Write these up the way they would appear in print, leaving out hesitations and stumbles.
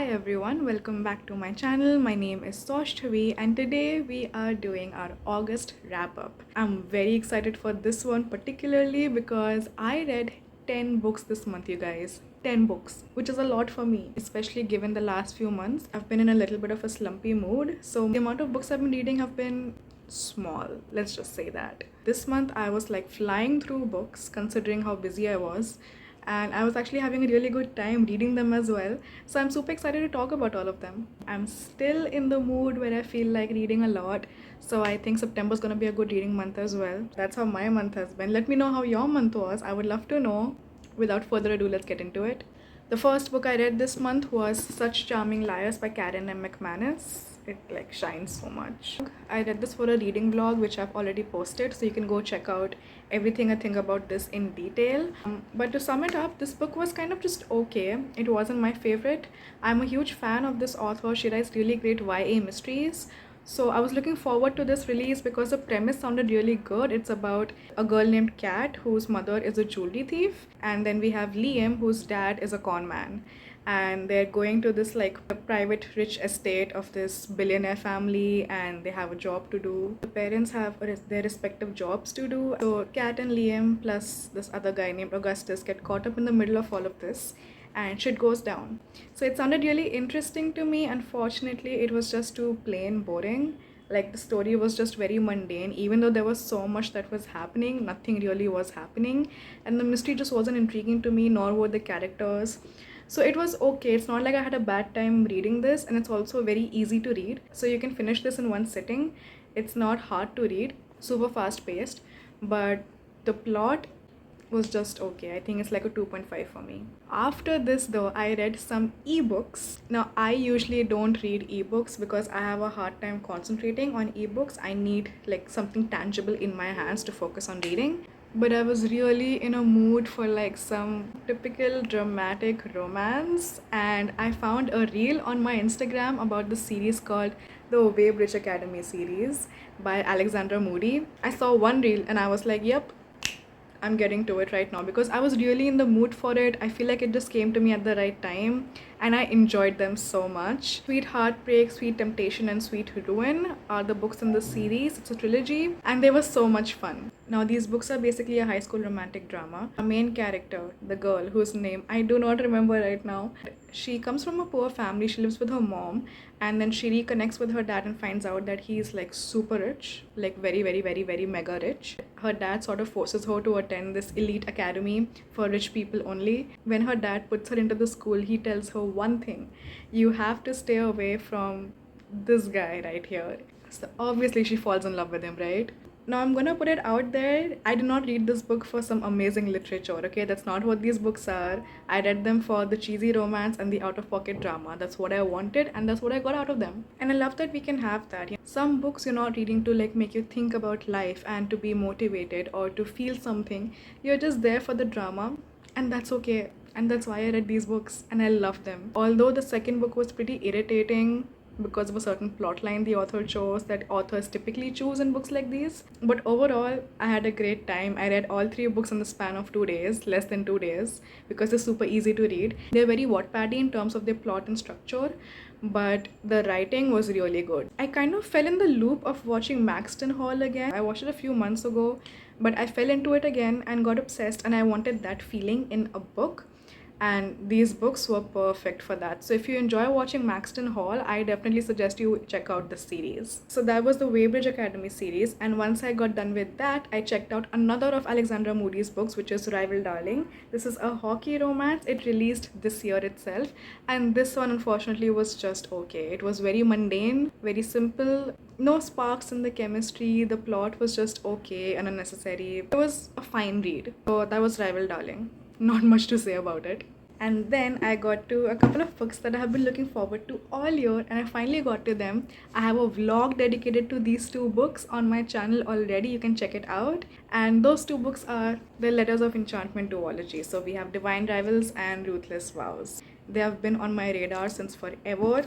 Hi everyone, welcome back to my channel. My name is Soshtavi and today we are doing our August wrap up. I'm very excited for this one particularly because I read 10 books this month, you guys. 10 books, which is a lot for me, especially given the last few months. I've been in a little bit of a slumpy mood, so the amount of books I've been reading have been small, let's just say that. This month I was like flying through books considering how busy I was, and I was actually having a really good time reading them as well. So I'm super excited to talk about all of them. I'm still in the mood where I feel like reading a lot, so I think September is gonna be a good reading month as well. That's how my month has been. Let me know how your month was. I would love to know. Without further ado, let's get into it. The first book I read this month was Such Charming Liars by Karen M. McManus. It like shines so much. I read this for a reading vlog which I've already posted, so you can go check out everything I think about this in detail. But to sum it up, this book was kind of just okay. It wasn't my favorite. I'm a huge fan of this author. She writes really great YA mysteries. So I was looking forward to this release because the premise sounded really good. It's about a girl named Kat whose mother is a jewelry thief, and then we have Liam whose dad is a con man, and they're going to this like a private rich estate of this billionaire family, and they have a job to do. The parents have their respective jobs to do, so Kat and Liam plus this other guy named Augustus get caught up in the middle of all of this and shit goes down. So it sounded really interesting to me. Unfortunately, it was just too plain boring. Like the story was just very mundane. Even though there was so much that was happening, nothing really was happening, and the mystery just wasn't intriguing to me, nor were the characters. So it was okay. It's not like I had a bad time reading this, and it's also very easy to read. So you can finish this in one sitting. It's not hard to read, super fast paced, but the plot was just okay. I think it's like a 2.5 for me. After this though, I read some ebooks. Now I usually don't read ebooks because I have a hard time concentrating on ebooks. I need like something tangible in my hands to focus on reading. But I was really in a mood for like some typical dramatic romance, and I found a reel on my Instagram about the series called the Weybridge Academy series by Alexandra Moody. I saw one reel and I was like, yep, I'm getting to it right now because I was really in the mood for it. I feel like it just came to me at the right time and I enjoyed them so much. Sweet Heartbreak, Sweet Temptation, and Sweet Ruin are the books in the series. It's a trilogy and they were so much fun. Now these books are basically a high school romantic drama. Our main character, the girl whose name I do not remember right now, she comes from a poor family. She lives with her mom, and then she reconnects with her dad and finds out that he's like super rich, like very mega rich. Her dad sort of forces her to attend this elite academy for rich people only. When her dad puts her into the school, he tells her one thing: you have to stay away from this guy right here. So obviously she falls in love with him, right? Now I'm gonna put it out there. I did not read this book for some amazing literature, okay? That's not what these books are. I read them for the cheesy romance and the out-of-pocket drama. That's what I wanted and that's what I got out of them. And I love that we can have that. Some books you're not reading to like make you think about life and to be motivated or to feel something. You're just there for the drama, and that's okay. And that's why I read these books and I love them. Although the second book was pretty irritating because of a certain plot line the author chose that authors typically choose in books like these. But overall, I had a great time. I read all three books in the span of 2 days, less than 2 days, because they're super easy to read. They're very Wattpaddy in terms of their plot and structure, but the writing was really good. I kind of fell in the loop of watching Maxton Hall again. I watched it a few months ago, but I fell into it again and got obsessed, and I wanted that feeling in a book. And these books were perfect for that. So if you enjoy watching Maxton Hall, I definitely suggest you check out this series. So that was the Weybridge Academy series, and once I got done with that, I checked out another of Alexandra Moody's books, which is Rival Darling. This is a hockey romance. It released this year itself, and this one unfortunately was just okay. It was very mundane, very simple, no sparks in the chemistry. The plot was just okay and unnecessary. It was a fine read. So that was Rival Darling. Not much to say about it. And then I got to a couple of books that I have been looking forward to all year, and I finally got to them. I have a vlog dedicated to these two books on my channel already. You can check it out. And those two books are the Letters of Enchantment duology. So we have Divine Rivals and Ruthless Vows. They have been on my radar since forever,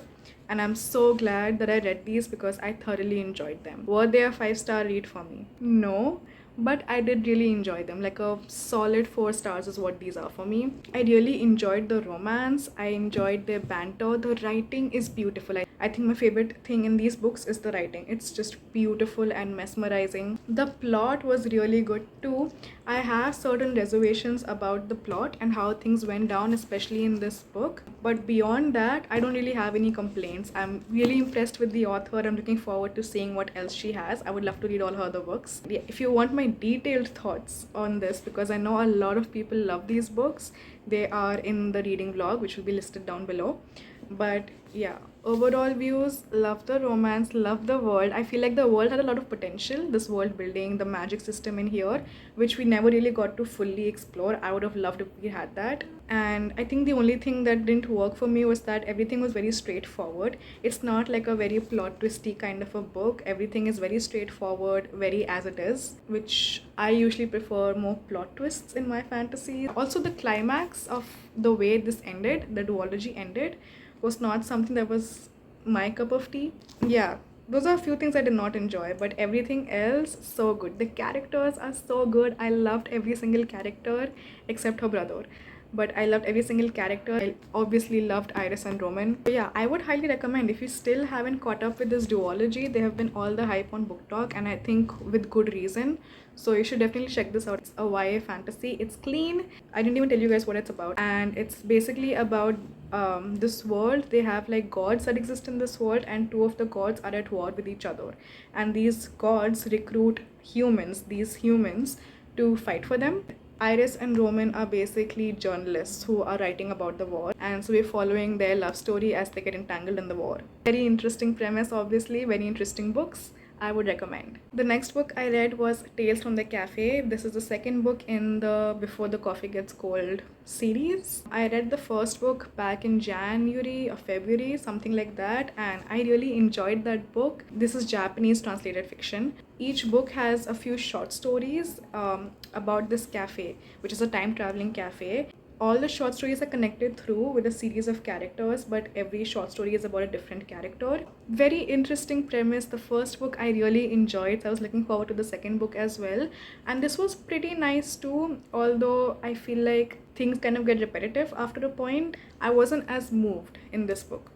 and I'm so glad that I read these because I thoroughly enjoyed them. Were they a 5-star read for me? No. but I did really enjoy them. Like a solid 4 stars is what these are for me. I really enjoyed the romance, I enjoyed their banter, the writing is beautiful. I think my favorite thing in these books is the writing. It's just beautiful and mesmerizing. The plot was really good too. I have certain reservations about the plot and how things went down, especially in this book. But beyond that, I don't really have any complaints. I'm really impressed with the author. I'm looking forward to seeing what else she has. I would love to read all her other books. Yeah, if you want my detailed thoughts on this, because I know a lot of people love these books, they are in the reading vlog, which will be listed down below. But yeah, overall views, love the romance, love the world. I feel like the world had a lot of potential, this world building, the magic system in here, which we never really got to fully explore. I would have loved if we had that. And I think the only thing that didn't work for me was that everything was very straightforward. It's not like a very plot twisty kind of a book. Everything is very straightforward, very as it is, which I usually prefer more plot twists in my fantasy. Also, the climax of the way this ended, the duology ended, was not something that was my cup of tea. Yeah, those are a few things I did not enjoy, but everything else, so good. The characters are so good. I loved every single character except her brother. But I loved every single character. I obviously loved Iris and Roman. So yeah, I would highly recommend, if you still haven't caught up with this duology, they have been all the hype on BookTok, and I think with good reason. So you should definitely check this out. It's a YA fantasy. It's clean. I didn't even tell you guys what it's about. And it's basically about this world. They have like gods that exist in this world, and two of the gods are at war with each other. And these gods recruit these humans, to fight for them. Iris and Roman are basically journalists who are writing about the war, and so we're following their love story as they get entangled in the war. Very interesting premise, obviously, very interesting books. I would recommend. The next book I read was Tales from the Cafe. This is the second book in the Before the Coffee Gets Cold series. I read the first book back in January or February, something like that, and I really enjoyed that book. This is Japanese translated fiction. Each book has a few short stories about this cafe, which is a time traveling cafe. All the short stories are connected through with a series of characters, but every short story is about a different character. Very interesting premise. The first book I really enjoyed, so I was looking forward to the second book as well. And this was pretty nice too, although I feel like things kind of get repetitive after a point. I wasn't as moved in this book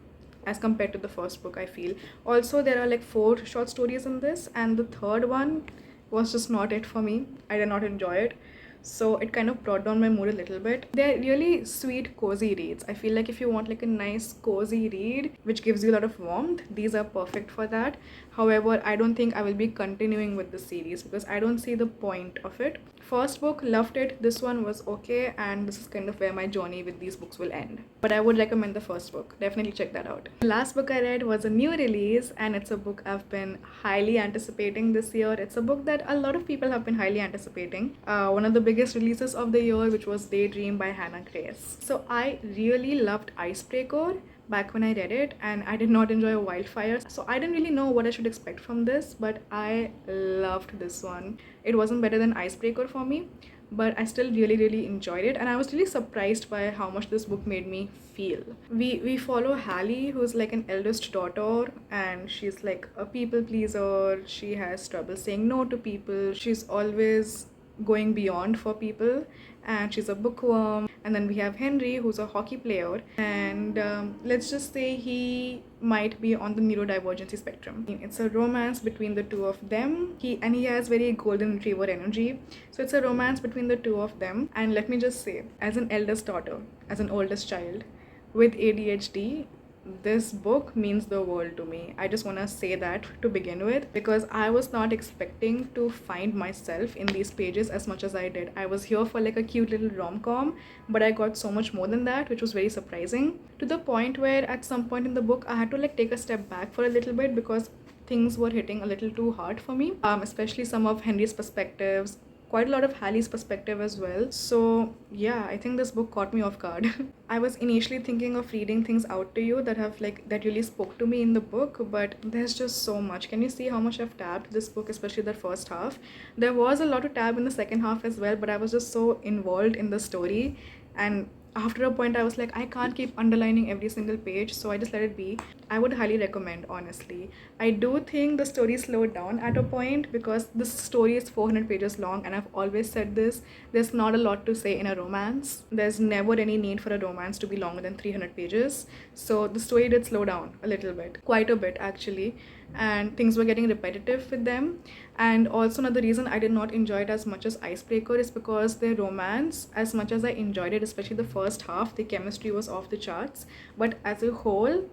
as compared to the first book, I feel. Also, there are like 4 short stories in this, and the third one was just not it for me. I did not enjoy it. So it kind of brought down my mood a little bit. They're really sweet, cozy reads. I feel like if you want like a nice, cozy read which gives you a lot of warmth, these are perfect for that. However, I don't think I will be continuing with the series because I don't see the point of it. First book, loved it. This one was okay, and this is kind of where my journey with these books will end. But I would recommend the first book. Definitely check that out. The last book I read was a new release, and it's a book I've been highly anticipating this year. It's a book that a lot of people have been highly anticipating. One of the biggest releases of the year, which was Daydream by Hannah Grace. So I really loved Icebreaker back when I read it, and I did not enjoy Wildfire, so I didn't really know what I should expect from this, but I loved this one. It wasn't better than Icebreaker for me, but I still really enjoyed it, and I was really surprised by how much this book made me feel. We follow Hallie, who's like an eldest daughter, and she's like a people pleaser. She has trouble saying no to people. She's always going beyond for people, and she's a bookworm. And then we have Henry, who's a hockey player, and let's just say he might be on the neurodivergency spectrum. It's a romance between the two of them. He has very golden retriever energy, so it's a romance between the two of them. And let me just say, as an eldest daughter, as an oldest child with ADHD, this book means the world to me. I just want to say that to begin with, because I was not expecting to find myself in these pages as much as I did. I was here for like a cute little rom-com, but I got so much more than that, which was very surprising, to the point where at some point in the book I had to like take a step back for a little bit because things were hitting a little too hard for me, especially some of Henry's perspectives, quite a lot of Hallie's perspective as well. So yeah, I think this book caught me off guard. I was initially thinking of reading things out to you that really spoke to me in the book, but there's just so much. Can you see how much I've tabbed this book, especially the first half? There was a lot to tab in the second half as well, but I was just so involved in the story, and after a point I was like, I can't keep underlining every single page, so I just let it be. I would highly recommend, honestly. I do think the story slowed down at a point because this story is 400 pages long, and I've always said this, there's not a lot to say in a romance. There's never any need for a romance to be longer than 300 pages. So the story did slow down a little bit, quite a bit actually, and things were getting repetitive with them. And also another reason I did not enjoy it as much as Icebreaker is because their romance, as much as I enjoyed it, especially the first half, the chemistry was off the charts, but as a whole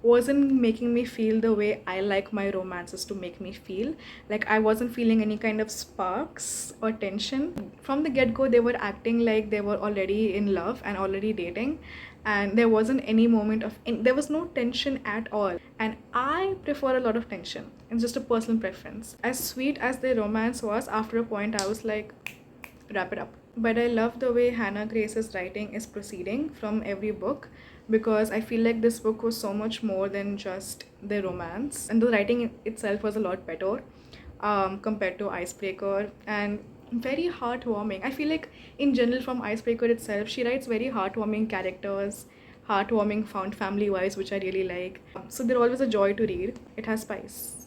wasn't making me feel the way I like my romances to make me feel. Like I wasn't feeling any kind of sparks or tension. From the get-go, they were acting like they were already in love and already dating, and there wasn't any moment of there was no tension at all. And I prefer a lot of tension. It's just a personal preference. As sweet as the romance was, after a point I was like, wrap it up. But I love the way Hannah Grace's writing is proceeding from every book, because I feel like this book was so much more than just the romance, and the writing itself was a lot better compared to Icebreaker, and very heartwarming. I feel like in general from Icebreaker itself, she writes very heartwarming characters, heartwarming found family vibes, which I really like. So they're always a joy to read. It has spice.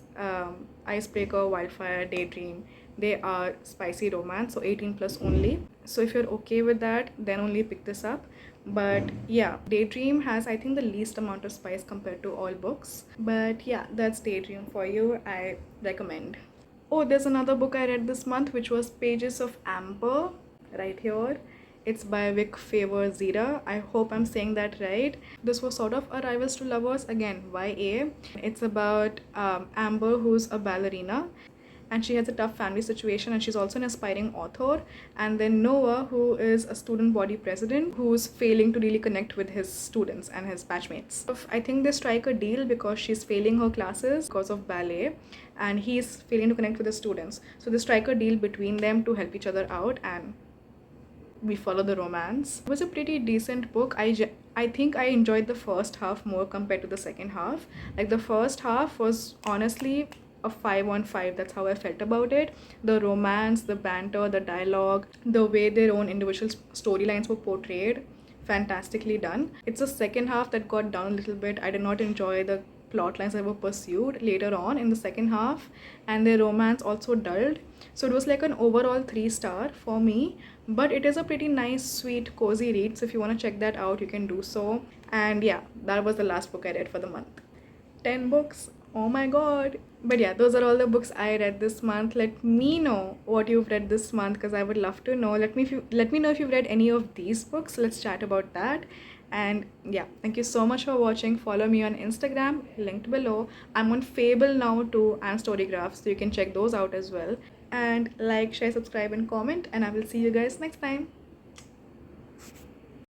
Icebreaker, Wildfire, Daydream, they are spicy romance, so 18 plus only. So if you're okay with that, then only pick this up. But yeah, Daydream has, I think, the least amount of spice compared to all books. But yeah, that's Daydream for you. I recommend. Oh, there's another book I read this month, which was Pages of Amber, right here. It's by Vic Favor Zira. I hope I'm saying that right. This was sort of a Rivals to Lovers, again, YA. It's about Amber, who's a ballerina, and she has a tough family situation, and she's also an aspiring author. And then Noah, who is a student body president, who's failing to really connect with his students and his batchmates. I think they strike a deal because she's failing her classes because of ballet, and he's failing to connect with the students. So they strike a deal between them to help each other out, and we follow the romance. It was a pretty decent book. I think I enjoyed the first half more compared to the second half. Like the first half was honestly a 5 on 5. That's how I felt about it. The romance, the banter, the dialogue, the way their own individual storylines were portrayed, fantastically done. It's the second half that got down a little bit. I did not enjoy the plot lines that were pursued later on in the second half, and their romance also dulled. So it was like an overall 3-star for me, but it is a pretty nice, sweet, cozy read. So if you want to check that out, you can do so. And yeah, that was the last book I read for the month. 10 books. Oh my god. But yeah, those are all the books I read this month. Let me know what you've read this month, because I would love to know. Let me know if you've read any of these books. Let's chat about that. And yeah, thank you so much for watching. Follow me on Instagram, linked below. I'm on Fable now too, and Storygraph, so you can check those out as well. And like, share, subscribe, and comment, and I will see you guys next time.